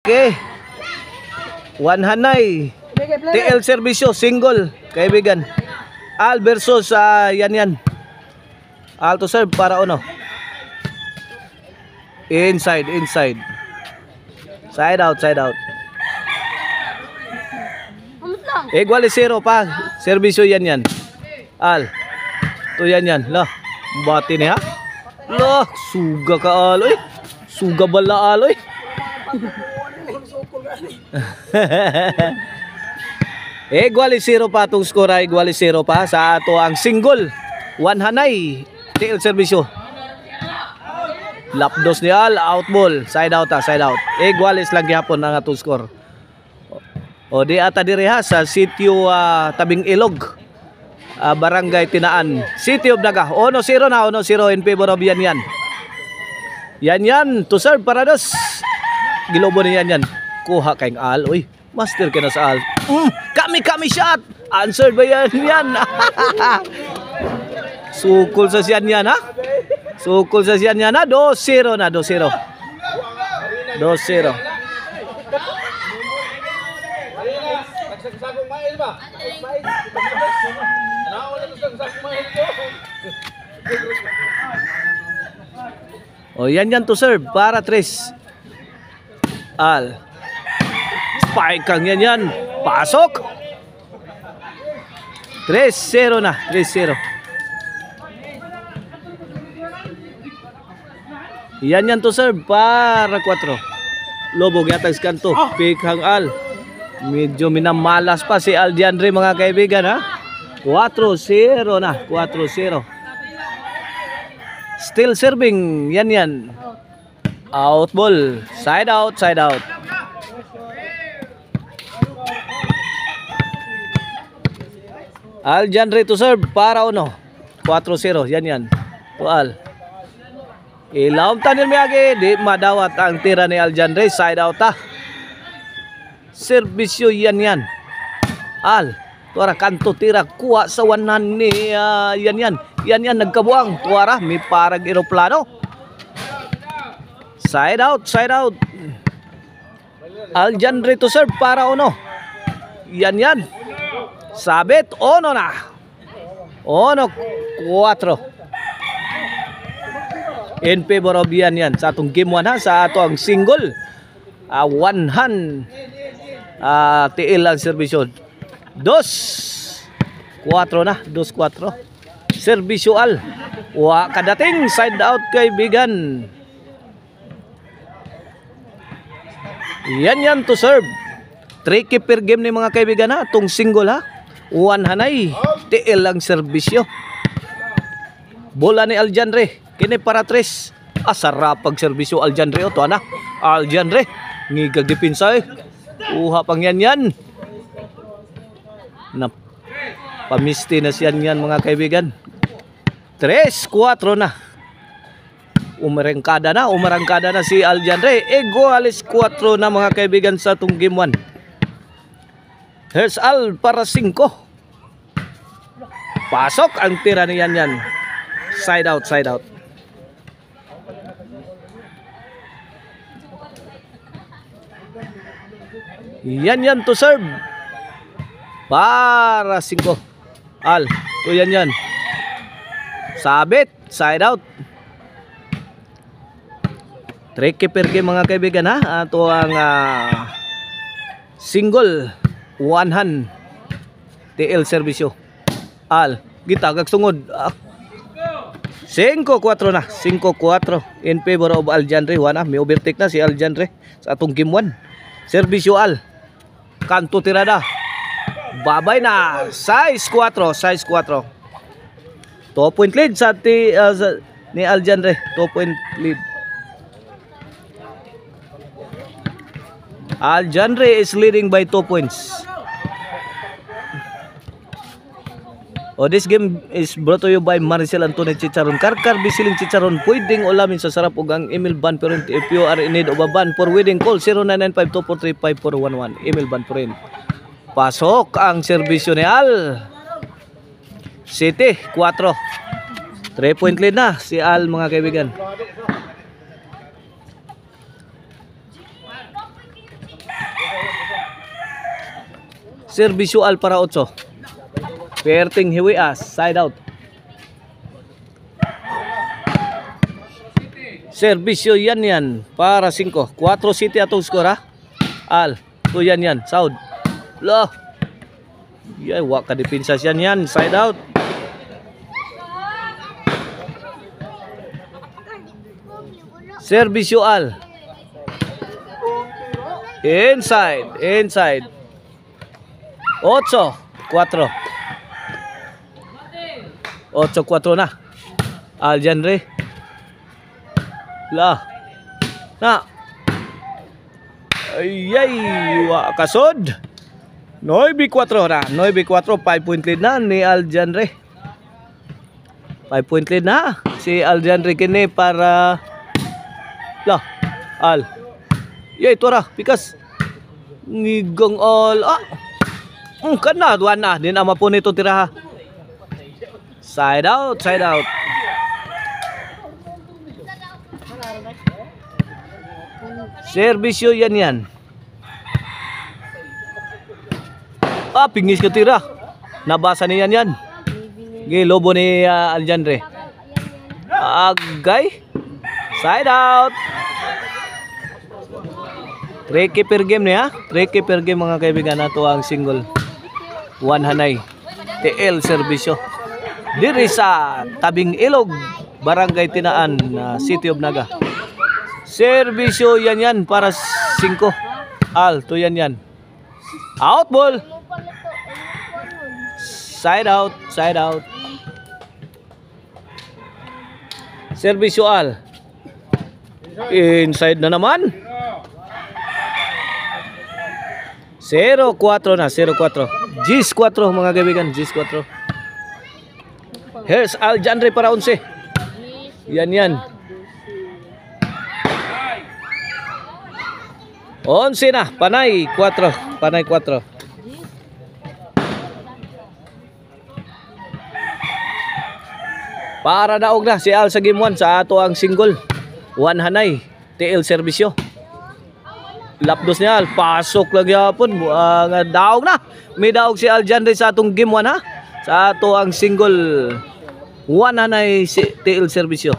Okay. One Hanay. TL Servisyo, single. Kaibigan. Al versus yan. Al to serve para ano? Inside. Side out. Igual 0 pa. Servisyo yan. Al. To yan. Lah. Bati niya. Lah. Suga ka aloy. Suga bala aloy. Igual 0 pa itong score. Igual 0 pa sa ato ang single. One Hanay. TL Servisyo. Lapdos ni Al. Out ball. Side out. Igualis lang gihapon ang atong score. O di ata diri ha sa sitio Tabing Ilog. Barangay Tinaan. City of Daga. 1-0 na. 1-0 in favor of yan. Yan. To serve para dos. Gilobo ni yan. Kuha kayong Al. Uy, master ka na sa Al. Kami shot. Answered ba yan? Sukul sa siyan yan ha. Sukul sa siyan yan ha. 2-0 na. 2-0. O yan to serve para 3. Al. Spike kang yan. Pasok. 3-0 na. 3-0. Yan to serve para 4. Lobo gatag kanto. Pick hang Al. Medyo minamalas pa si Aldiandre mga kaibigan ha. 4-0 na. 4-0. Still serving. Yan. Out ball. Side out. Aldiandre to serve para 4-0. Yan. To Al. Ilawam tanil miyagi. Di madawat ang tira ni Aldiandre. Side out ha. Servisyo yan. Al. Tuara kanto tira. Kuha sa wanan ni yan. Nagkabuang. Tuara. May parang aeroplano. Side out. Aldiandre to serve para Yan. Sabit. 1 na. 1-4. In favor of yan. Sa atong game 1 ha. Sa atong single. One hand. TL ang servisyo. 2-4 na. 2-4. Servisyo Al. Wa kadating. Side out kaibigan. Yan to serve. 3 per game ni mga kaibigan ha. Itong single ha. One Hanay. TL ang servisyo. Bola ni Aldiandre. Kini para 3. Sarap pag servisyo Aldiandre. Ito na. Aldiandre. Ngigag dipinsa Uha pang yan. Pamisti na siyan mga kaibigan. 3-4 na. Umarangkada na si Aldiandre. Igualis 4 na mga kaibigan sa itong game 1. Here's Al para 5. Pasok ang tira ni yan. Side out. Yan to serve para 5. Al. To yan. Sabit. Side out. 3 per game mga kaibigan ha. Ito ang single. One hand. TL servisyo. Al. Gitagag sungod. 5-4 na. 5-4. In favor of Aldiandre. May overtake na si Aldiandre sa atong game 1. Servisyo Al. Kanto tirada. Babay na. 6-4. 2 point lead sa ni Aldiandre. 2 point lead. Aldiandre is leading by 2 points. This game is brought to you by Maricel Antonio Chicharon. Karkar Bisiling Chicharon. Pwedeng ulamin sa sarap ug ang email ban pero if you are in need of a ban for wedding, call 0995-243-5411. Email ban po rin. Pasok ang serbisyo ni Al. City 4. 3 point lead na si Al mga kaibigan. Servisyo Al para 8. Perting hiwias, side out. Servisyo yan para 5. 4-7 atong score ha. Al, to yan, sound. Lo. Yay, wak ka depensa yan, side out. Servisyo Al. Inside. 8-4. 8-4 na. Aljanre. La. Na. Ay, wa kasod. 9-4 na. 9-4, 5 point lead na ni Aljanre. 5 point lead na si Aljanre kini para la. Al. Yay, tora, pikas. Nigong all. Kana, duwan na. Din ama po nito tiraha. Side out. Servisyo yan. Pingis ko tira. Nabasa ni yan. Gilobo ni Aljanre. Agay. Side out. 3K per game niya. 3K per game mga kaibigan, nato ang single. 1 hanay. TL Servisyo. Diri sa Tabing Ilog, Barangay Tinaan, City of Naga. Servisyo yan para 5. Al, to yan. Out ball. Side out. Servisyo Al. Inside na naman. 0-4 na, 0-4. Gis 4 mga kaibigan, Gis 4. Here's Aljanre para 11. Yan. 11 na, panay 4. Para daog na si Al sa game 1 sa ato ang single. 1 hanay, TL Servisyo. Lapdos niya, pasok lagi hapon. Daog na. May daog si Aljanre sa atong game 1 ha. Sa ato ang single 1 hanay si TL Servisyo.